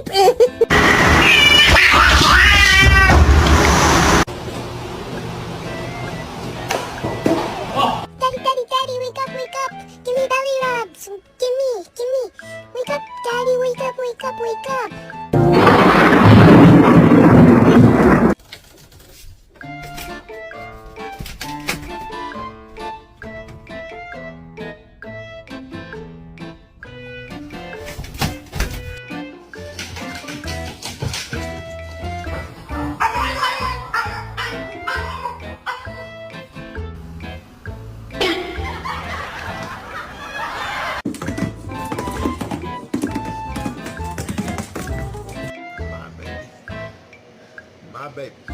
Malungkot eh. Daddy, Daddy, Daddy, wake up, wake up. Give me belly rubs. Give me. Wake up, Daddy, wake up, wake up, wake up. My baby.